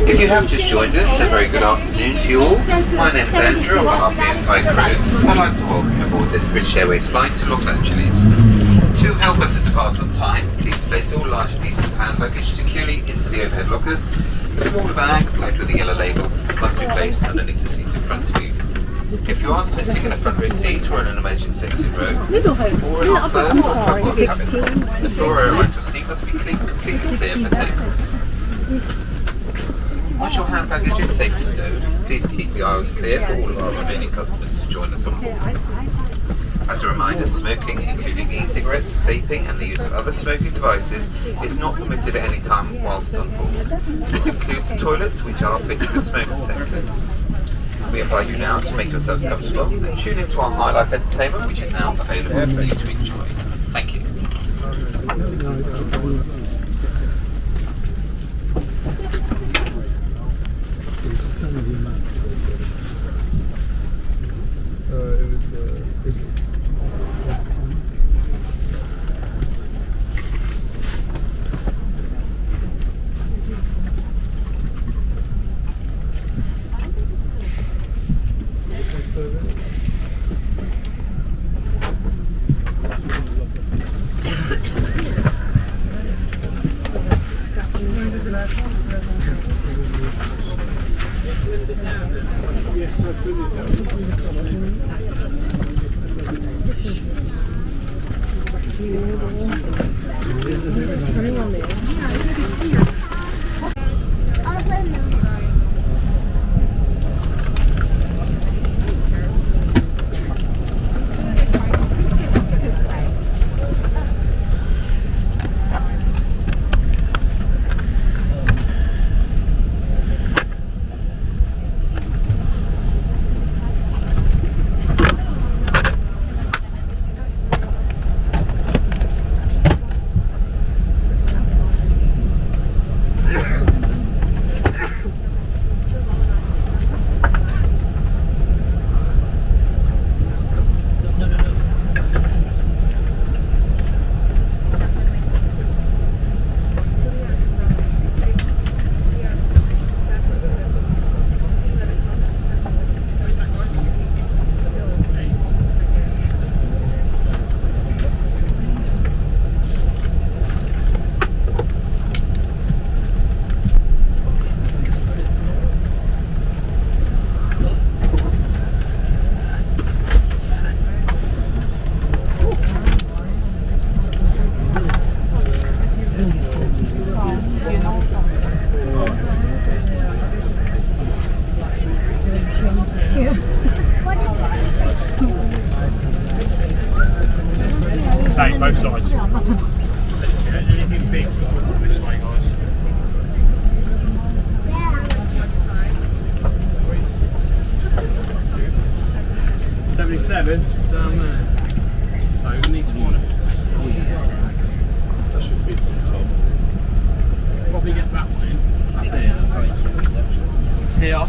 If you have just joined us, a very good afternoon to you all. My name is Andrew, on behalf of the entire crew. I'd like to welcome you aboard this British Airways flight to Los Angeles. To help us to depart on time, please place all large pieces of hand luggage securely into the overhead lockers. The smaller bags, tied with the yellow label, must be placed underneath the seat in front of you. If you are sitting in a front row seat or in an emergency exit row, or in our first or front cabin, the floor area around your seat must be completely clear for takeoff. Once your hand baggage is safely stowed, please keep the aisles clear for all of our remaining customers to join us on board. As a reminder, smoking, including e-cigarettes, vaping and the use of other smoking devices, is not permitted at any time whilst on board. This includes toilets which are fitted with smoke detectors. We invite you now to make yourselves comfortable and tune into our high life entertainment which is now available for you to enjoy. Thank you. Same, both sides. Anything big, this way, guys. Yeah. 77 down there. So we need one. That should fit on the top. Probably get that one in. Here.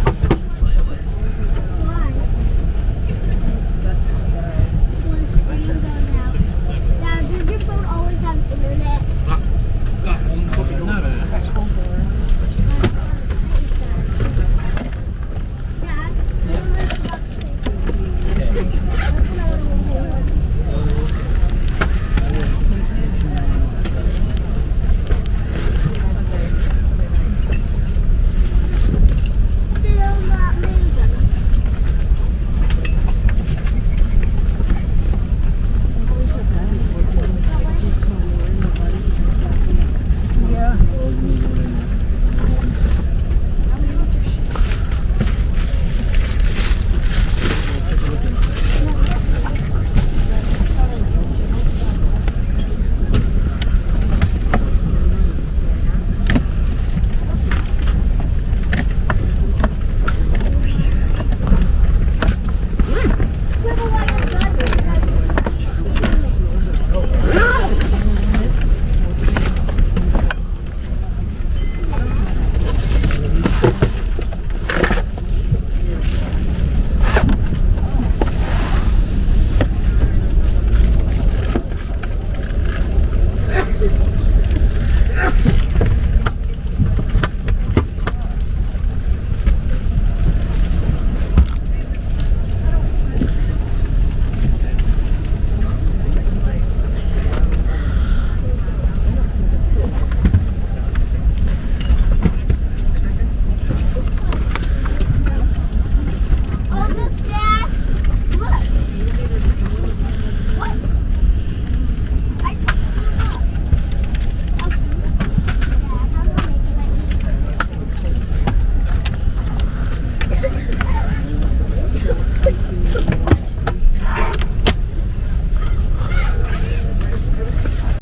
Dad, does your phone always have internet? That one probably don't have internet. Dad? Still not moving.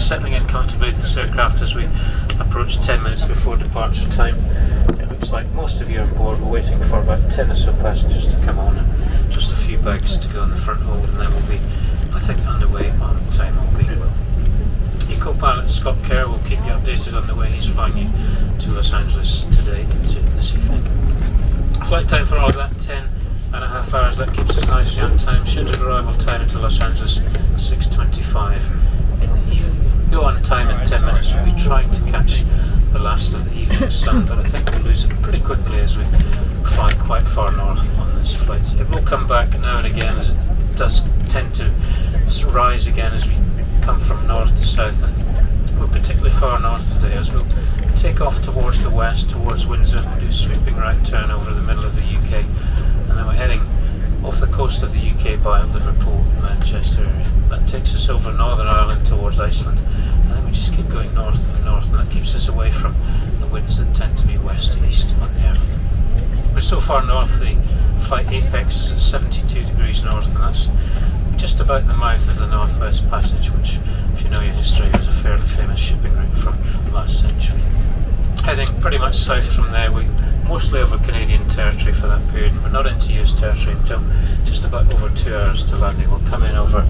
Settling in comfortably with this aircraft as we approach 10 minutes before departure time. It looks like most of you on board. We're waiting for about 10 or so passengers to come on and just a few bags to go in the front hold, and then we'll be, I think, underway on time. Co-pilot Scott Kerr will keep you updated on the way he's flying you to Los Angeles today and this evening. Flight time for all of that, 10.5 hours. That keeps us nicely on time. Scheduled arrival time into Los Angeles, 6:25 in the evening. Go on time in 10 minutes. We'll be trying to catch the last of the evening sun, but I think we'll lose it pretty quickly as we fly quite far north on this flight. It will come back now and again, as it does tend to rise again as we come from north to south, and we're particularly far north today as we'll take off towards the west, towards Windsor, and do a sweeping right turn over the middle of the UK, and then we're heading off the coast of the UK by Liverpool, Manchester area. That takes us over Northern Ireland towards Iceland, and then we just keep going north and north, and that keeps us away from the winds that tend to be west to east on the earth. We're so far north, the flight apex is at 72 degrees north, and that's just about the mouth of the Northwest Passage, which, if you know your history, was a fairly famous shipping route from last century. Heading pretty much south from there, we mostly over Canadian territory for that period, and we're not into US territory until just about over 2 hours to landing. We'll come in over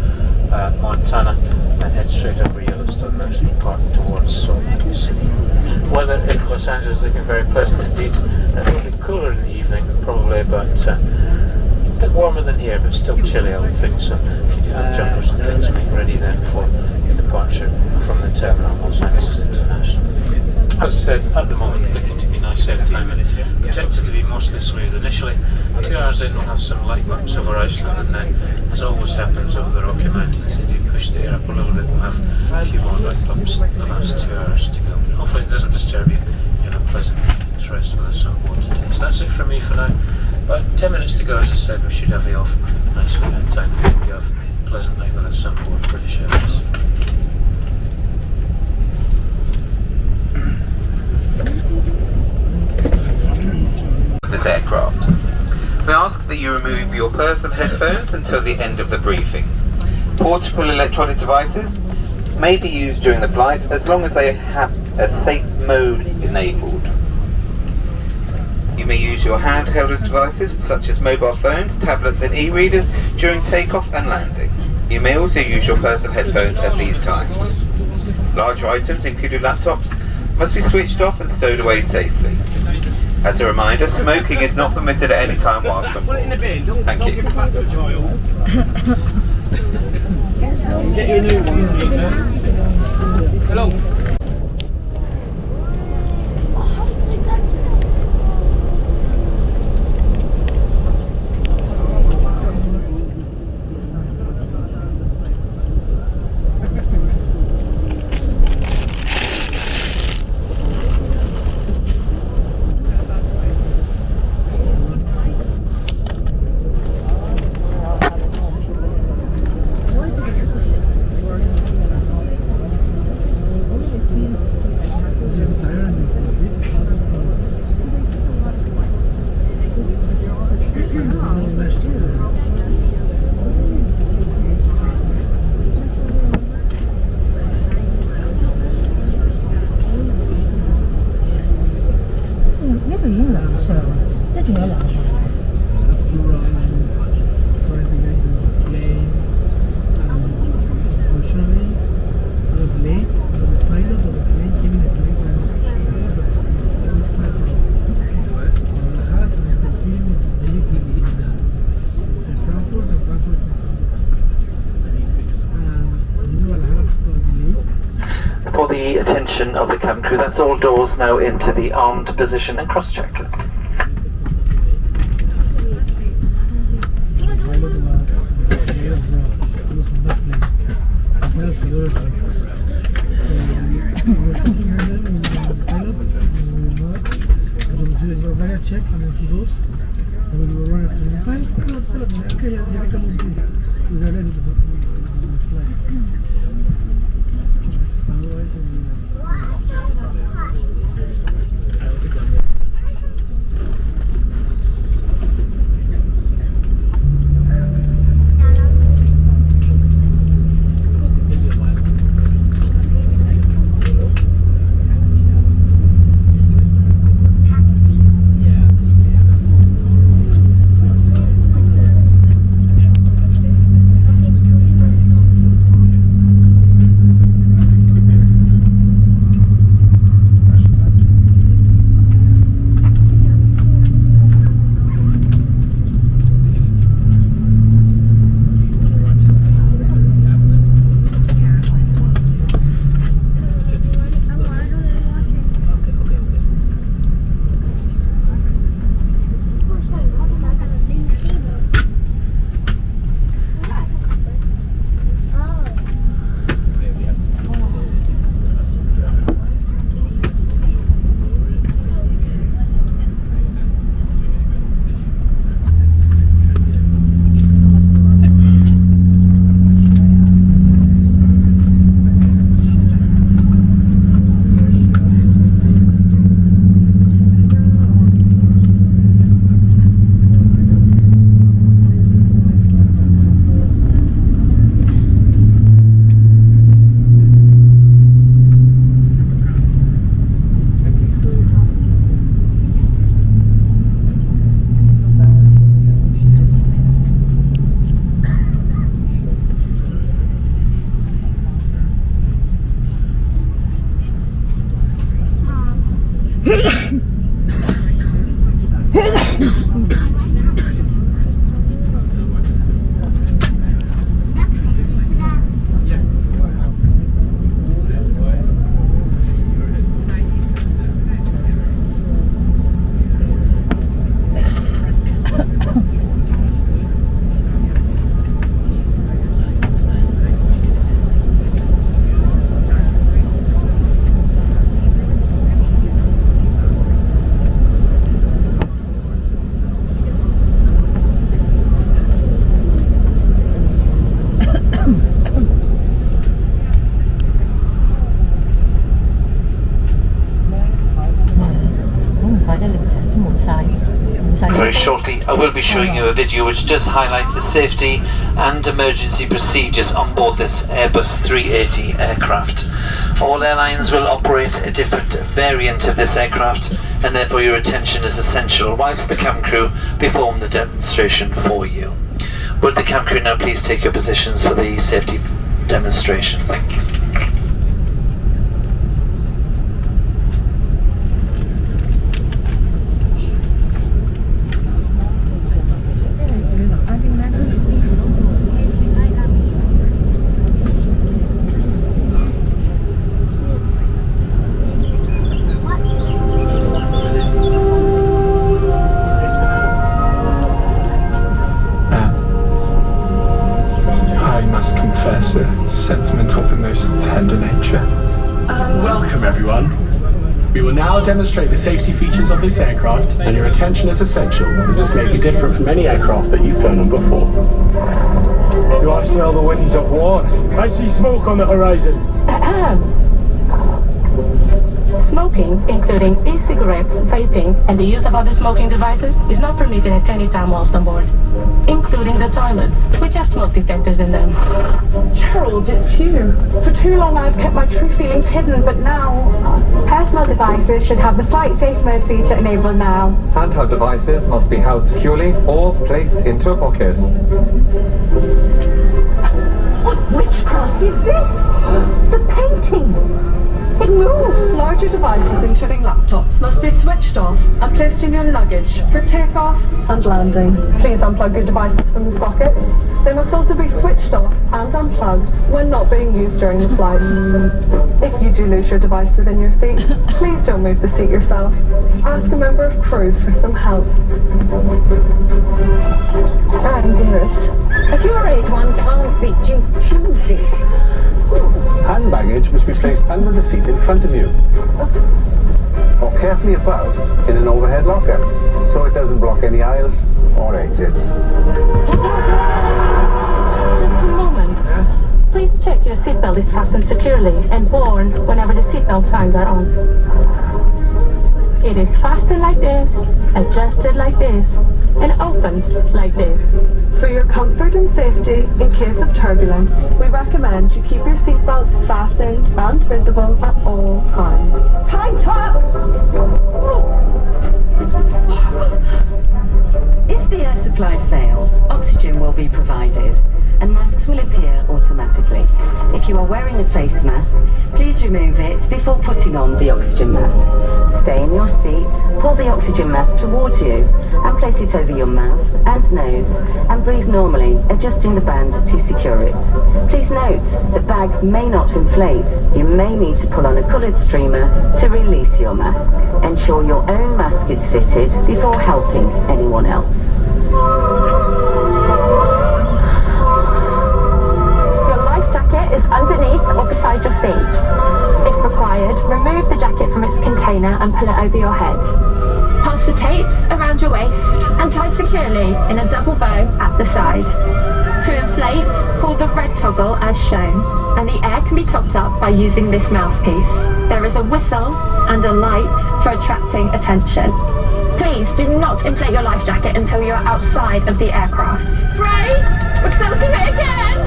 Montana and head straight over Yellowstone National Park towards Salt Lake City. Weather in Los Angeles looking very pleasant indeed. It will be cooler in the evening, probably about a bit warmer than here, but still chilly, I would think. So if you do have jumpers and things, make ready then for your departure from the terminal Los Angeles International. As I said, at the moment looking to be nice airtime and projected to be mostly smooth initially. 2 hours in we'll have some light bumps over Iceland, and then, as always happens over the Rocky Mountains, they do push the air up a little bit. We'll have a few more light bumps in the last 2 hours to go. Hopefully it doesn't disturb you. You have a pleasant rest with us on board today. So that's it from me for now. About 10 minutes to go, as I said. We should have you off nicely on time. You have a pleasant night with us on board British Airways. This aircraft. We ask that you remove your purse and headphones until the end of the briefing. Portable electronic devices may be used during the flight as long as they have a safe mode enabled. You may use your handheld devices such as mobile phones, tablets and e-readers during takeoff and landing. You may also use your personal headphones at these times. Larger items, including laptops, must be switched off and stowed away safely. As a reminder, smoking is not permitted at any time whilst on board. Thank you. Get your new one. Hello. For the attention of the cabin crew, that's all doors now into the armed position and cross-check. Check and then he goes. Then we will run after him. Fine, okay, yeah, they come with you. Because they're ready because of the flight. Otherwise, shortly I will be showing you a video which does highlight the safety and emergency procedures on board this Airbus 380 aircraft. All airlines will operate a different variant of this aircraft, and therefore your attention is essential whilst the cabin crew perform the demonstration for you. Would the cabin crew now please take your positions for the safety demonstration? Thank you. A sentiment of the most tender nature. Welcome everyone. We will now demonstrate the safety features of this aircraft, and your attention is essential as this may be different from any aircraft that you've flown on before. Do I smell the winds of war? I see smoke on the horizon. Smoking, including e-cigarettes, vaping, and the use of other smoking devices, is not permitted at any time whilst on board, including the toilets, which have smoke detectors in them. Gerald, it's you. For too long I've kept my true feelings hidden, but now... Personal devices should have the flight safe mode feature enabled now. Handheld devices must be held securely or placed into a pocket. What witchcraft is this? The painting! It moves! Larger devices, including laptops, must be switched off and placed in your luggage for takeoff and landing. Please unplug your devices from the sockets. They must also be switched off and unplugged when not being used during the flight. If you do lose your device within your seat, please don't move the seat yourself. Ask a member of crew for some help. Anne, dearest, at your age one can't be too choosy. Hand baggage must be placed under the seat in front of you, or carefully above in an overhead locker, so it doesn't block any aisles or exits. Just a moment. Please check your seatbelt is fastened securely and worn whenever the seatbelt signs are on. It is fastened like this, adjusted like this, and opened like this. For your comfort and safety in case of turbulence, we recommend you keep your seatbelts fastened and visible at all times. Tight up! If the air supply fails, oxygen will be provided and masks will appear automatically. If you are wearing a face mask, please remove it before putting on the oxygen mask. Stay in your seat, pull the oxygen mask towards you and place it over your mouth and nose and breathe normally, adjusting the band to secure it. Please note, the bag may not inflate. You may need to pull on a coloured streamer to release your mask. Ensure your own mask is fitted before helping anyone else. Is underneath or beside your seat. If required, remove the jacket from its container and pull it over your head. Pass the tapes around your waist and tie securely in a double bow at the side. To inflate, pull the red toggle as shown, and the air can be topped up by using this mouthpiece. There is a whistle and a light for attracting attention. Please do not inflate your life jacket until you're outside of the aircraft. Ray, would you do it again?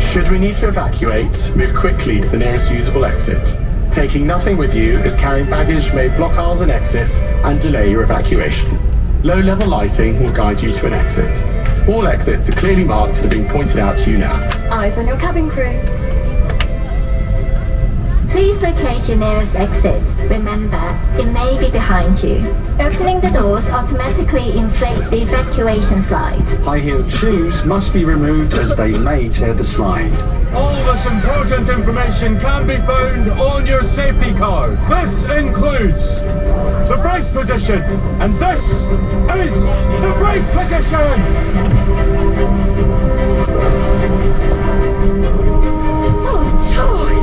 Should we need to evacuate, move quickly to the nearest usable exit. Taking nothing with you as carrying baggage may block aisles and exits and delay your evacuation. Low-level lighting will guide you to an exit. All exits are clearly marked and are being pointed out to you now. Eyes on your cabin crew. Please locate your nearest exit. Remember, it may be behind you. Opening the doors automatically inflates the evacuation slides. High-heeled shoes must be removed as they may tear the slide. All this important information can be found on your safety card. This includes the brace position, and this is the brace position! Oh, George!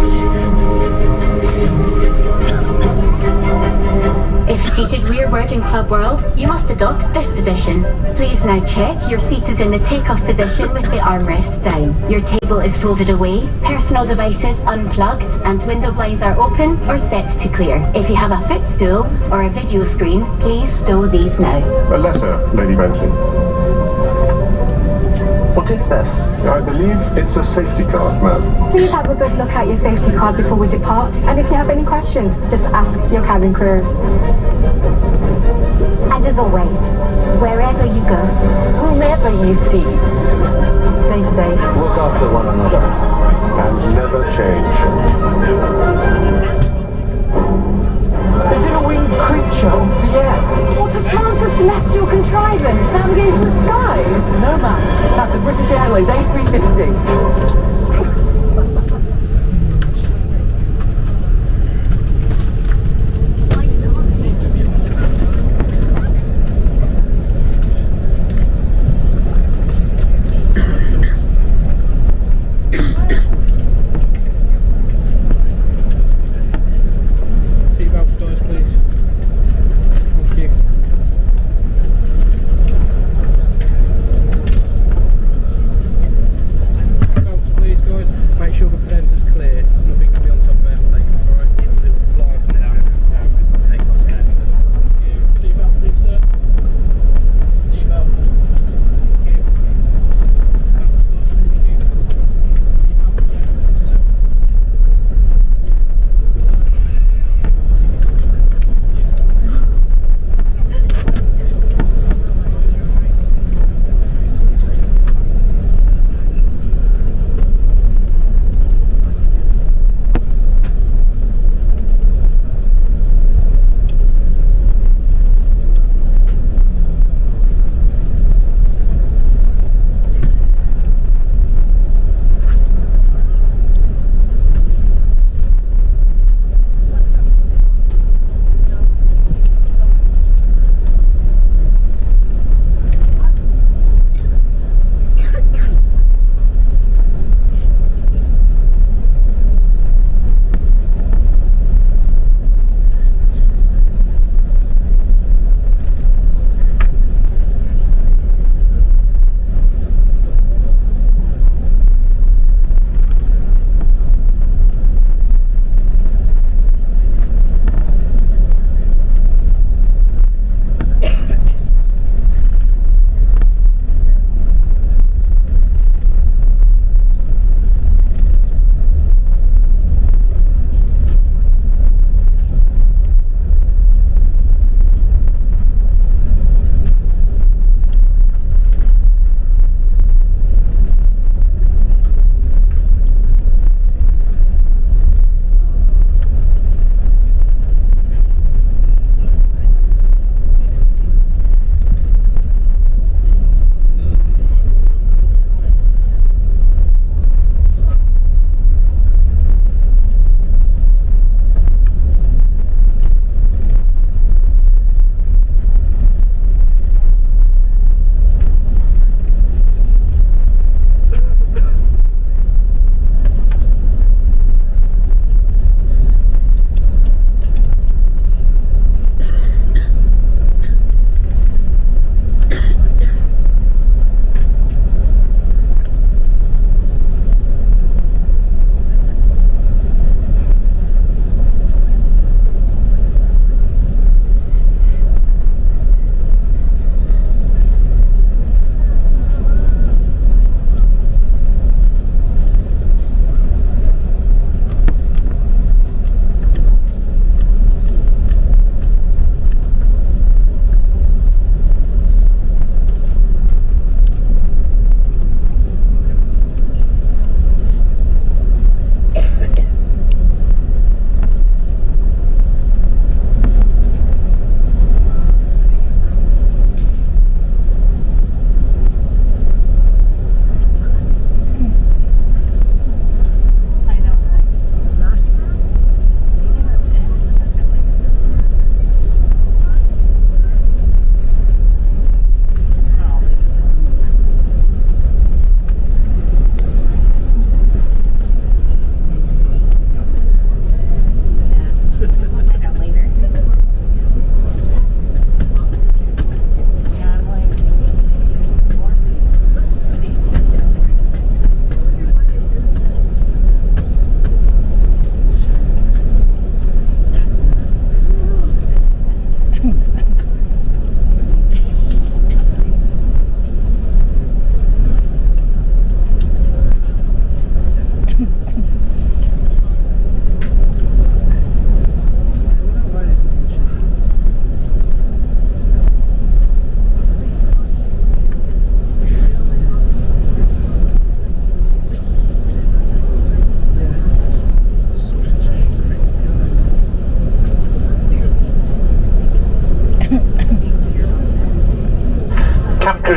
If Seated rearward in Club World, you must adopt this position. Please now check your seat is in the takeoff position with the armrest down. Your table is folded away, personal devices unplugged, and window blinds are open or set to clear. If you have a footstool or a video screen, please stow these now. A letter, Lady Benton. What is this? I believe it's a safety card, ma'am. Please have a good look at your safety card before we depart, and if you have any questions, just ask your cabin crew. And as always, wherever you go, whomever you see, stay safe. Look after one another. And never change. Is it a winged creature of the air? Or perchance a celestial contrivance navigating the skies? No, ma'am. That's a British Airways A380. Seatbelts, guys, please. Thank you.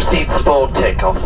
seats for takeoff.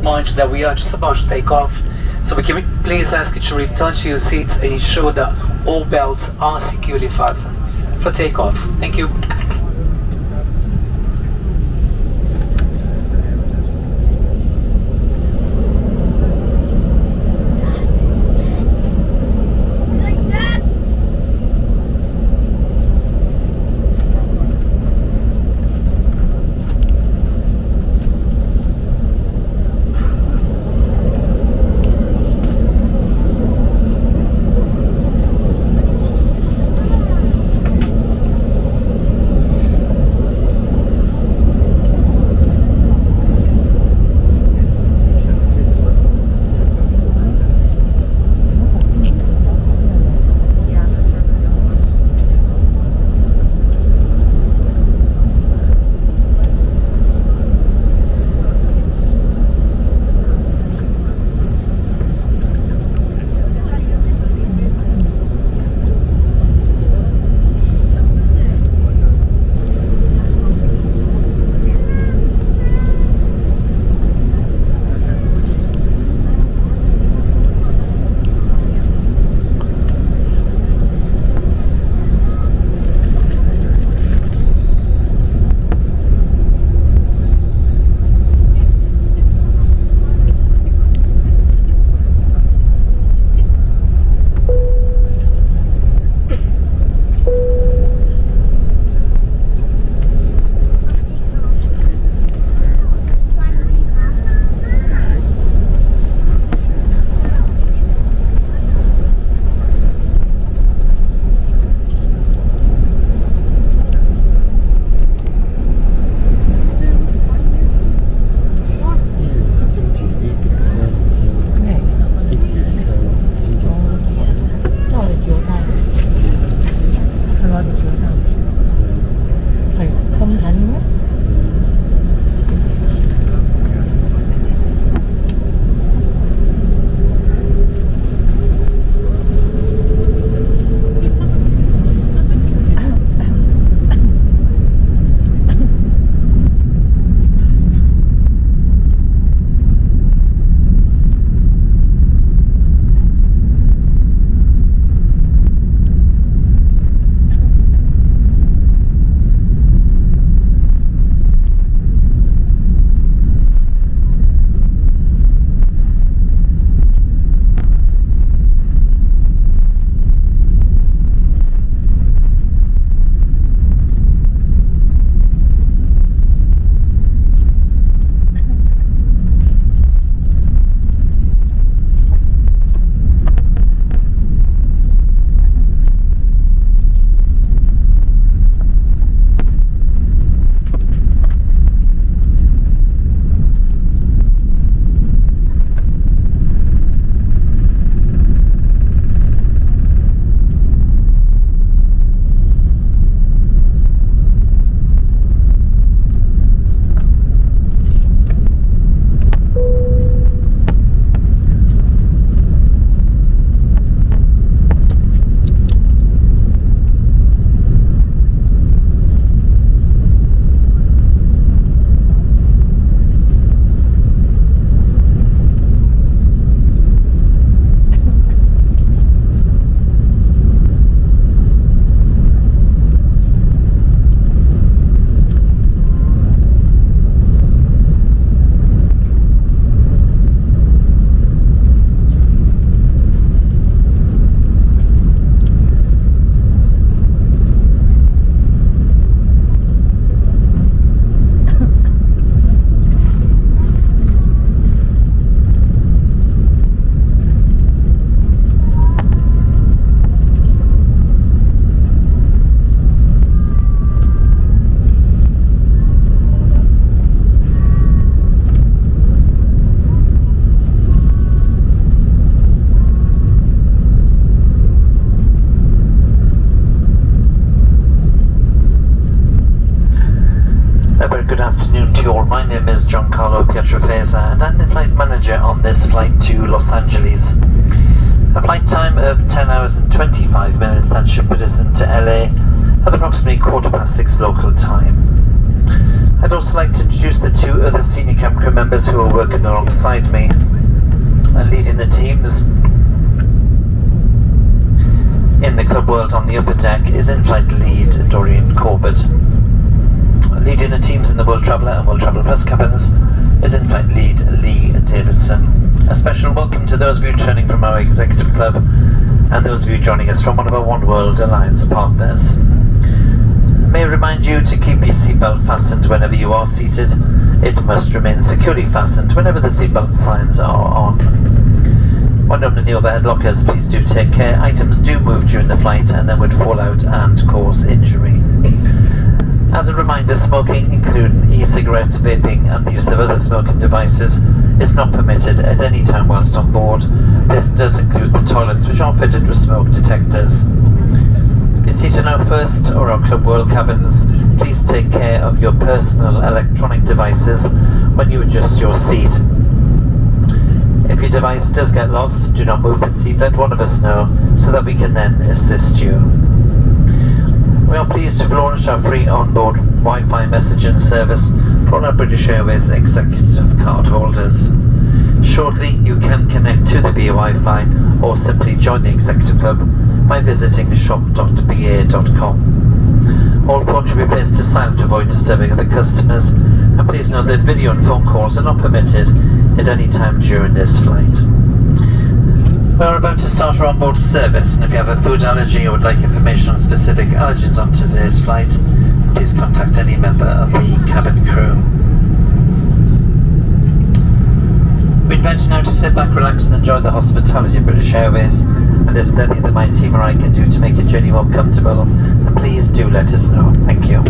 Mind that we are just about to take off, so we can please ask you to return to your seats and ensure that all belts are securely fastened for takeoff. Thank you. to you all. My name is Giancarlo Pietrofesa and I'm the flight manager on this flight to Los Angeles. A flight time of 10 hours and 25 minutes that should put us into LA at approximately 6:15 local time. I'd also like to introduce the two other senior cabin crew members who are working alongside me and leading the teams. In the club world on the upper deck is in-flight lead Dorian Corbett. Leading the teams in the World Traveller and World Traveller Plus cabins is in-flight lead Lee Davidson. A special welcome to those of you returning from our executive club and those of you joining us from one of our One World Alliance partners. May I remind you to keep your seatbelt fastened whenever you are seated. It must remain securely fastened whenever the seatbelt signs are on. When opening the overhead lockers, please do take care. Items do move during the flight and then would fall out and cause injury. As a reminder, smoking, including e-cigarettes, vaping and the use of other smoking devices, is not permitted at any time whilst on board. This does include the toilets, which are fitted with smoke detectors. If you're seated in our first or our Club World cabins, please take care of your personal electronic devices when you adjust your seat. If your device does get lost, do not move the seat, let one of us know so that we can then assist you. We are pleased to have launched our free onboard Wi-Fi messaging service for all our British Airways executive card holders. Shortly, you can connect to the BA Wi-Fi or simply join the executive club by visiting shop.ba.com. All phones should be placed to silent to avoid disturbing other customers, and please note that video and phone calls are not permitted at any time during this flight. We are about to start our onboard service, and if you have a food allergy or would like information on specific allergens on today's flight, please contact any member of the cabin crew. We invite you now to sit back, relax and enjoy the hospitality of British Airways, and if there's anything that my team or I can do to make your journey more comfortable, then please do let us know. Thank you.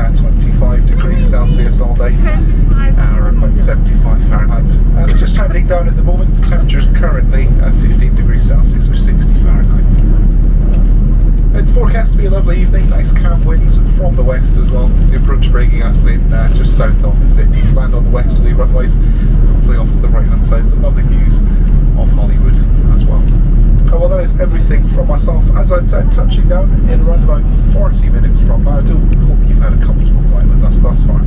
25 degrees Celsius all day, or about 75 Fahrenheit. And just travelling down at the moment, the temperature is currently at 15 degrees Celsius or 60 Fahrenheit. It's forecast to be a lovely evening, nice calm winds from the west as well. The approach bringing us in just south of the city to land on the westerly runways, hopefully off to the right hand side, some lovely views of Hollywood as well. Well, that is everything from myself. As I'd said, touching down in around about 40 minutes from now. I do hope you've had a comfortable flight with us thus far.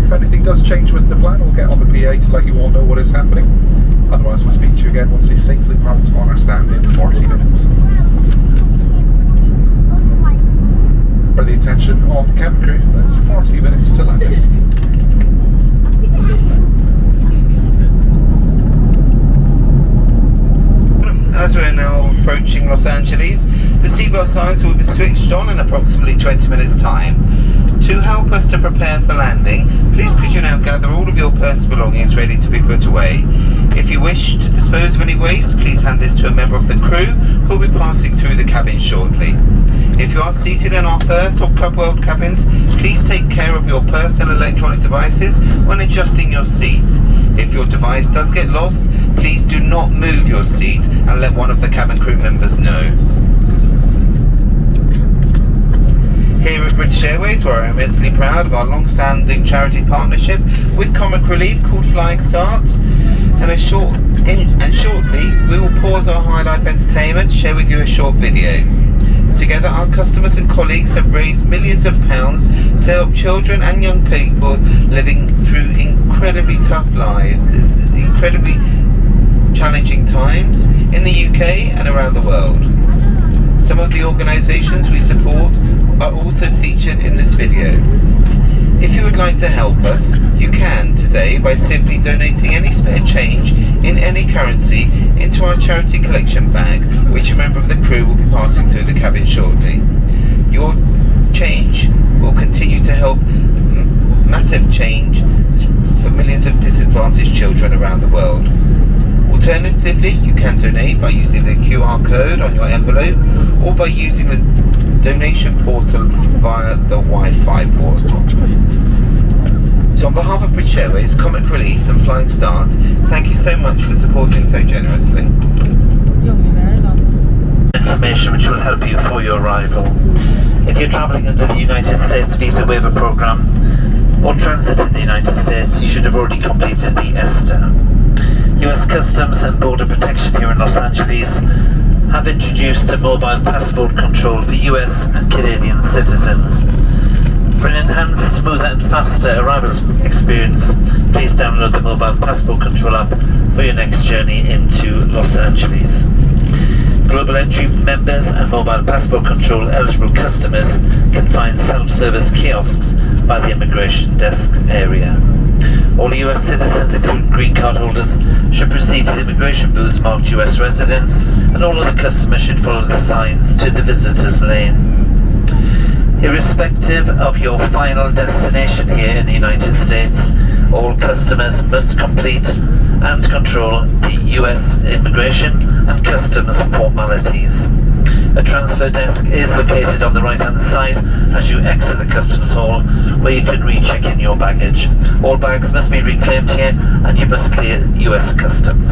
If anything does change with the plan, we'll get on the PA to let you all know what is happening. Otherwise, we'll speak to you again once you've safely parked on our stand in 40 minutes. For the attention of the cabin crew, that's 40 minutes to landing. As we're now approaching Los Angeles, the seatbelt signs will be switched on in approximately 20 minutes time. To help us to prepare for landing, please could you now gather all of your personal belongings ready to be put away. If you wish to dispose of any waste, please hand this to a member of the crew who will be passing through the cabin shortly. If you are seated in our first or Club World cabins, please take care of your personal electronic devices when adjusting your seat. If your device does get lost, please do not move your seat and let one of the cabin crew members know. Here at British Airways, we're immensely proud of our long-standing charity partnership with Comic Relief called Flying Start, and shortly we will pause our high life entertainment to share with you a short video. Together, our customers and colleagues have raised millions of pounds to help children and young people living through incredibly tough lives, incredibly challenging times in the UK and around the world. Some of the organisations we support are also featured in this video. If you would like to help us, you can today by simply donating any spare change in any currency into our charity collection bag, which a member of the crew will be passing through the cabin shortly. Your change will continue to help massive change for millions of disadvantaged children around the world. Alternatively, you can donate by using the QR code on your envelope or by using the donation portal via the Wi-Fi portal. So on behalf of British Airways, Comic Relief and Flying Start, thank you so much for supporting so generously. Information which will help you for your arrival. If you're travelling under the United States Visa Waiver Program or transit in the United States, you should have already completed the ESTA. US Customs and Border Protection here in Los Angeles have introduced a mobile passport control for US and Canadian citizens. For an enhanced, smoother and faster arrival experience, please download the mobile passport control app for your next journey into Los Angeles. Global Entry members and mobile passport control eligible customers can find self-service kiosks by the immigration desk area. All US citizens, including green card holders, should proceed to the immigration booths marked US residents, and all other customers should follow the signs to the visitors lane. Irrespective of your final destination here in the United States, all customers must complete and control the US immigration and customs formalities. A transfer desk is located on the right hand side as you exit the customs hall, where you can recheck in your baggage. All bags must be reclaimed here and you must clear US customs.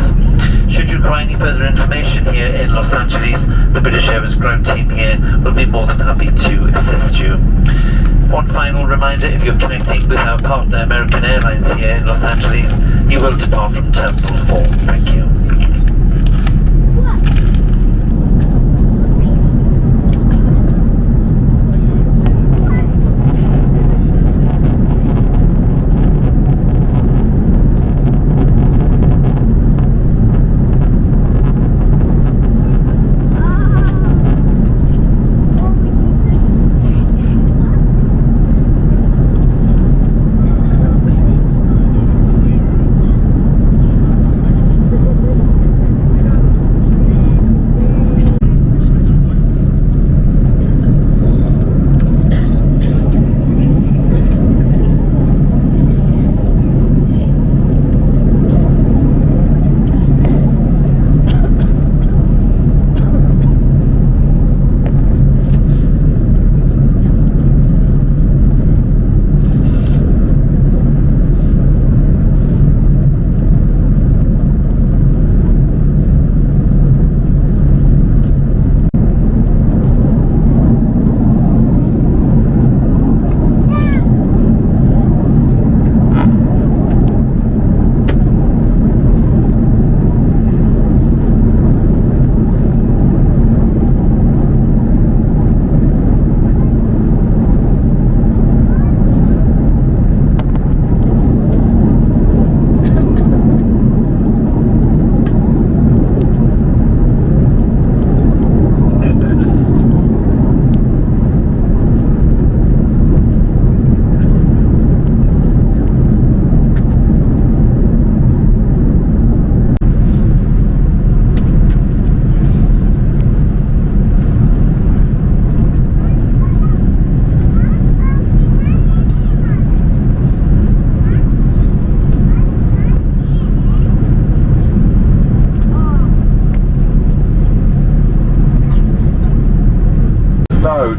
Should you require any further information here in Los Angeles, the British Airways ground team here will be more than happy to assist you. One final reminder, if you're connecting with our partner American Airlines here in Los Angeles, you will depart from Terminal 4. Thank you.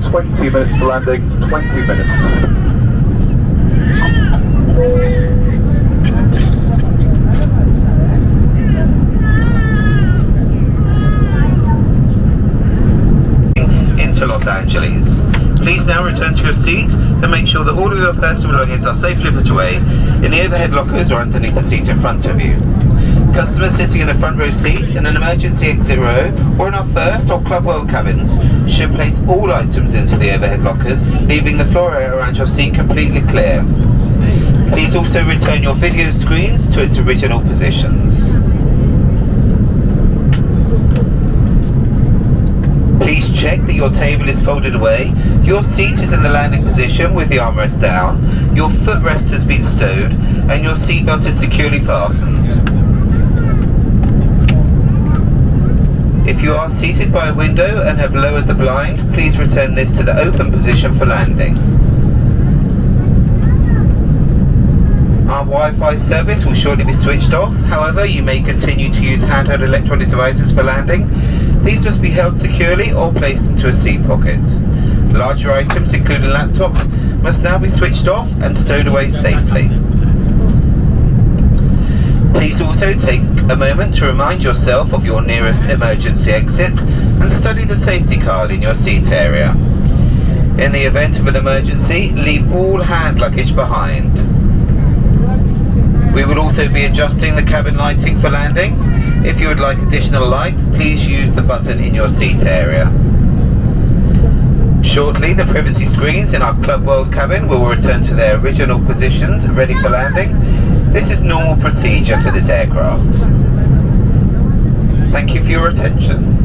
20 minutes to landing, 20 minutes. Into Los Angeles. Please now return to your seat and make sure that all of your personal belongings are safely put away in the overhead lockers or underneath the seat in front of you. Customers sitting in a front row seat in an emergency exit row or in our first or Club World cabins should place all items into the overhead lockers, leaving the floor area around your seat completely clear. Please also return your video screens to its original positions. Please check that your table is folded away, your seat is in the landing position with the armrest down, your footrest has been stowed, and your seatbelt is securely fastened. If you are seated by a window and have lowered the blind, please return this to the open position for landing. Our Wi-Fi service will shortly be switched off, however you may continue to use handheld electronic devices for landing. These must be held securely or placed into a seat pocket. Larger items, including laptops, must now be switched off and stowed away safely. Please also take a moment to remind yourself of your nearest emergency exit and study the safety card in your seat area. In the event of an emergency, leave all hand luggage behind. We will also be adjusting the cabin lighting for landing. If you would like additional light, please use the button in your seat area. Shortly, the privacy screens in our Club World cabin will return to their original positions, ready for landing. This is normal procedure for this aircraft. Thank you for your attention.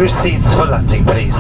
Switch seats for landing, please.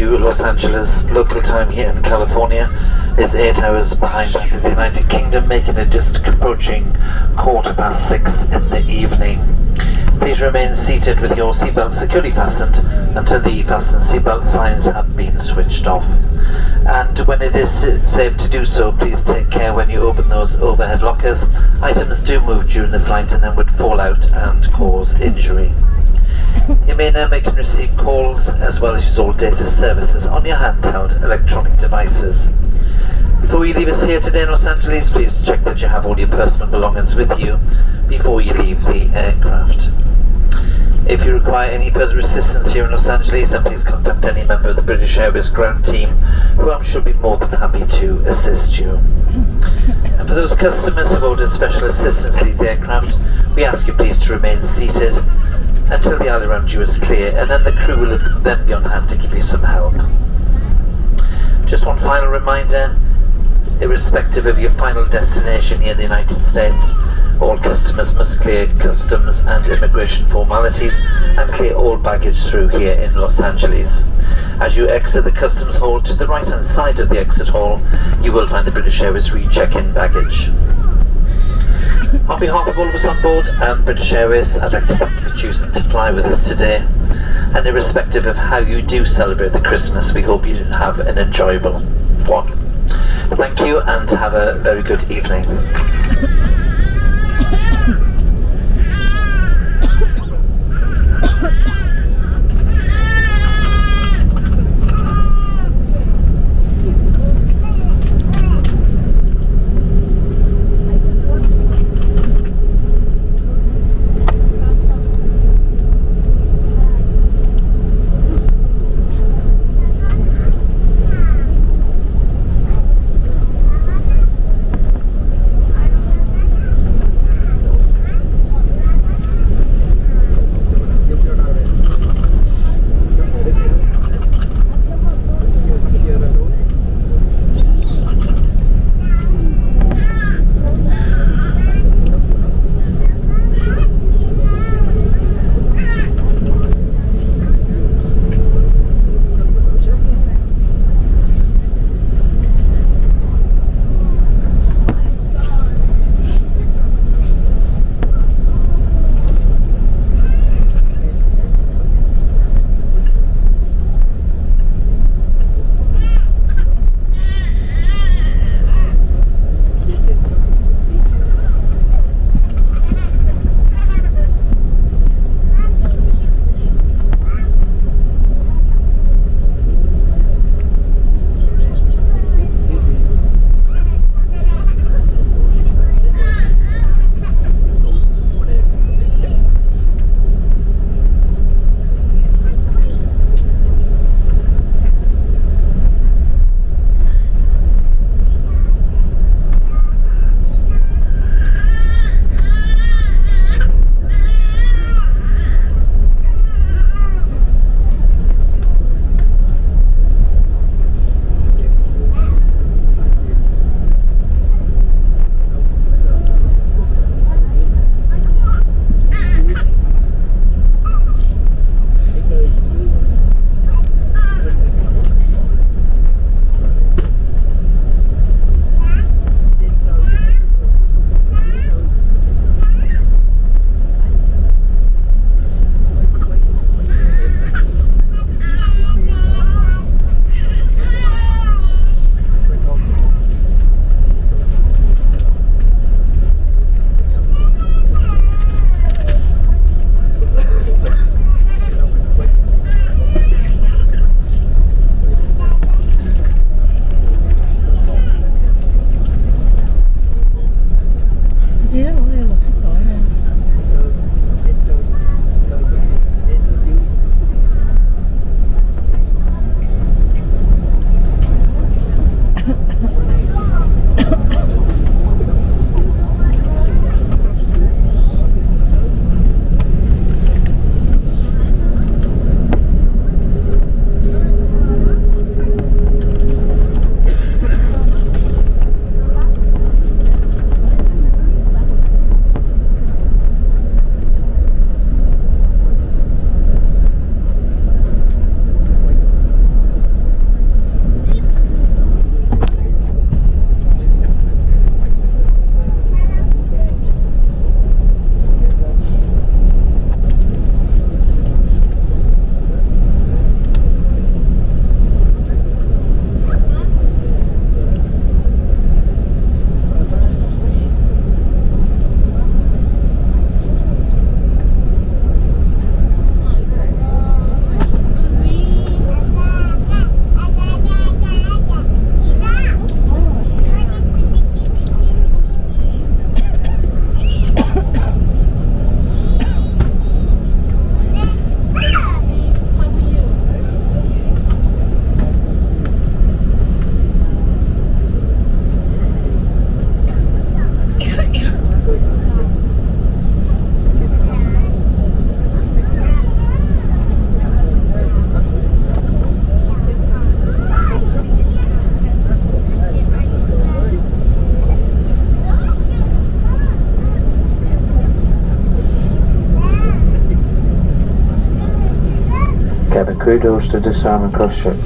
to Los Angeles. Local time here in California is 8 hours behind that of the United Kingdom, making it just approaching 6:15 in the evening. Please remain seated with your seatbelt securely fastened until the fasten seatbelt signs have been switched off. And when it is safe to do so, please take care when you open those overhead lockers. Items do move during the flight and then would fall out and cause injury. You may now make and receive calls as well as use all data services on your handheld electronic devices. Before you leave us here today in Los Angeles, please check that you have all your personal belongings with you before you leave the aircraft. If you require any further assistance here in Los Angeles, then please contact any member of the British Airways ground team, who I'm sure will be more than happy to assist you. And for those customers who've ordered special assistance to leave the aircraft, we ask you please to remain seated until the aisle around you is clear, and then the crew will then be on hand to give you some help. Just one final reminder, irrespective of your final destination here in the United States, all customers must clear customs and immigration formalities and clear all baggage through here in Los Angeles. As you exit the customs hall, to the right hand side of the exit hall, you will find the British Airways re-check-in baggage. On behalf of all of us on board British Airways, I'd like to thank you for choosing to fly with us today. And irrespective of how you do celebrate the Christmas, we hope you have an enjoyable one. Thank you and have a very good evening. crew doors to disarm and cross check.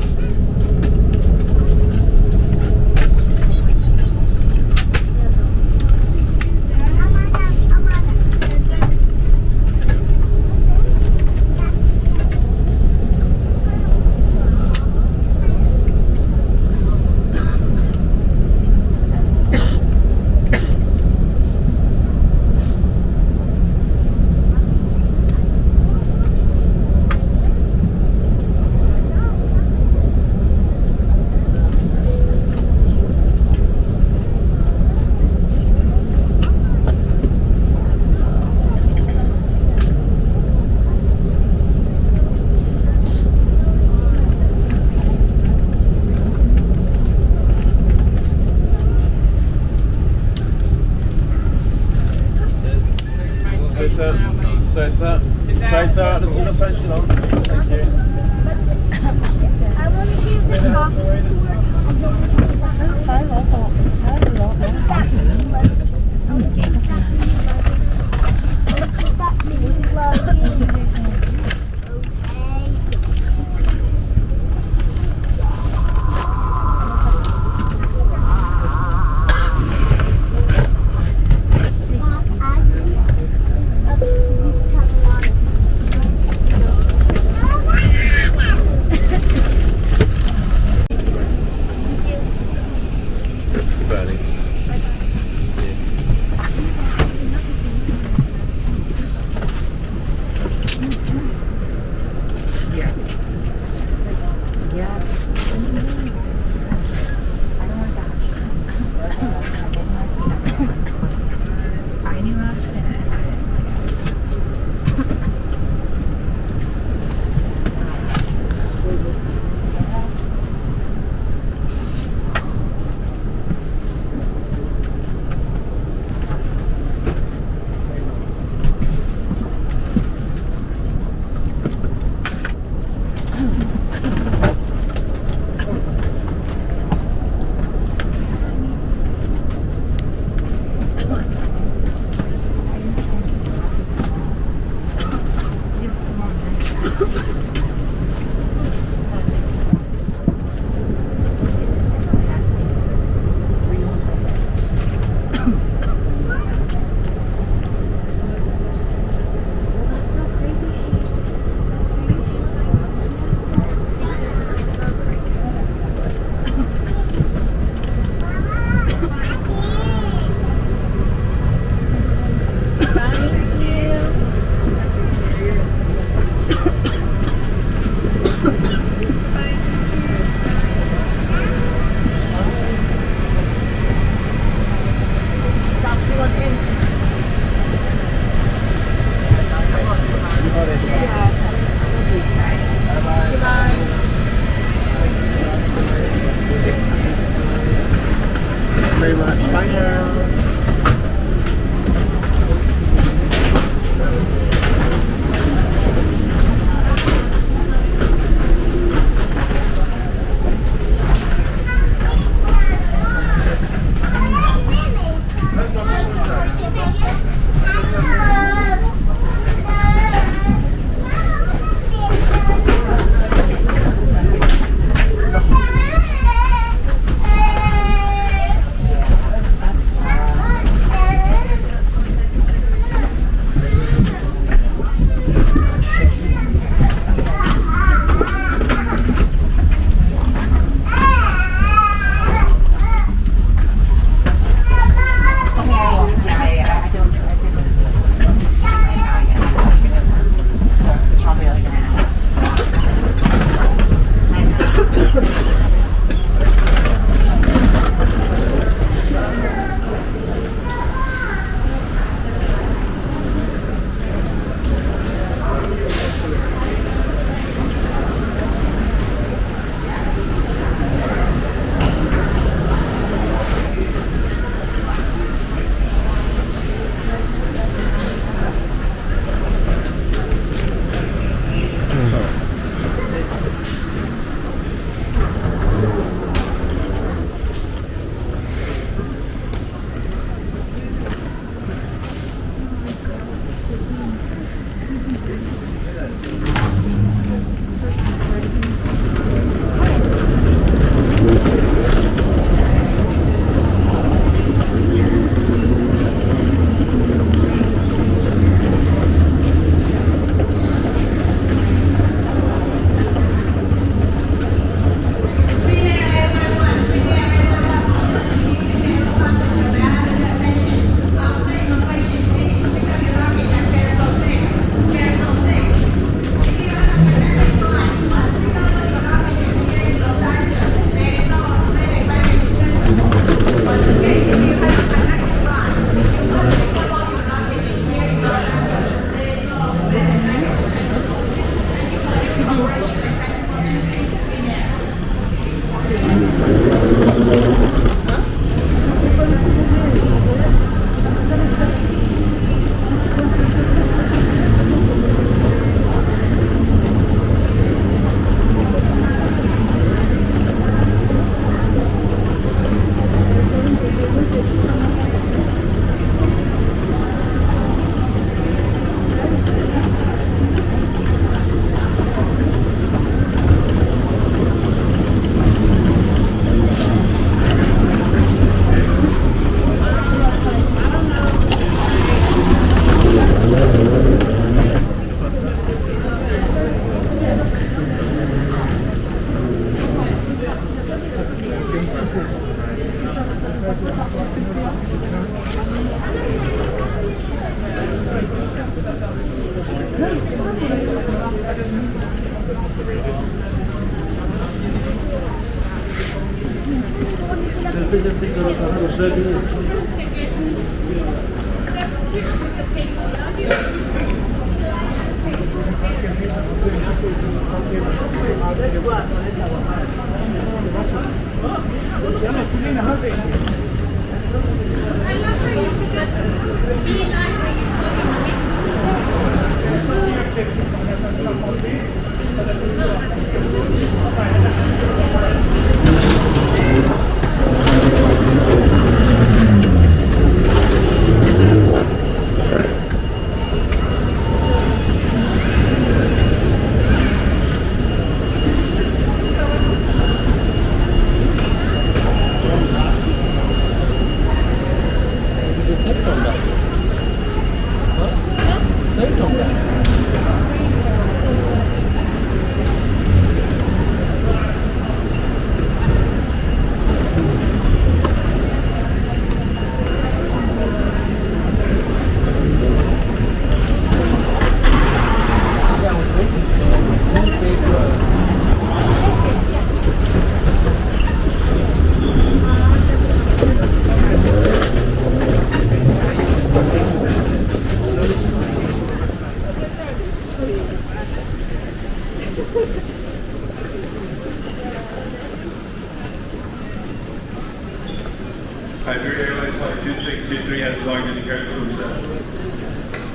Airline flight 2623 has logged into Carousel reception.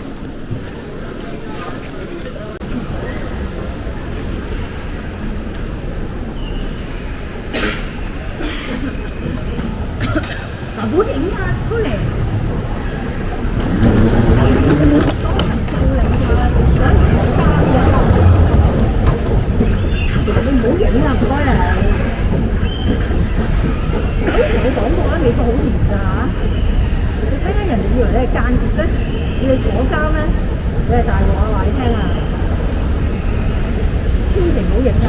Bố điện ra, có lẽ bố điện ra có là你講過啦，美國好嚴㗎嚇。你睇睇人哋以為你係間諜咧，要你坐監咧，你係大鑊啊！話你聽啊，千祈唔好影啊！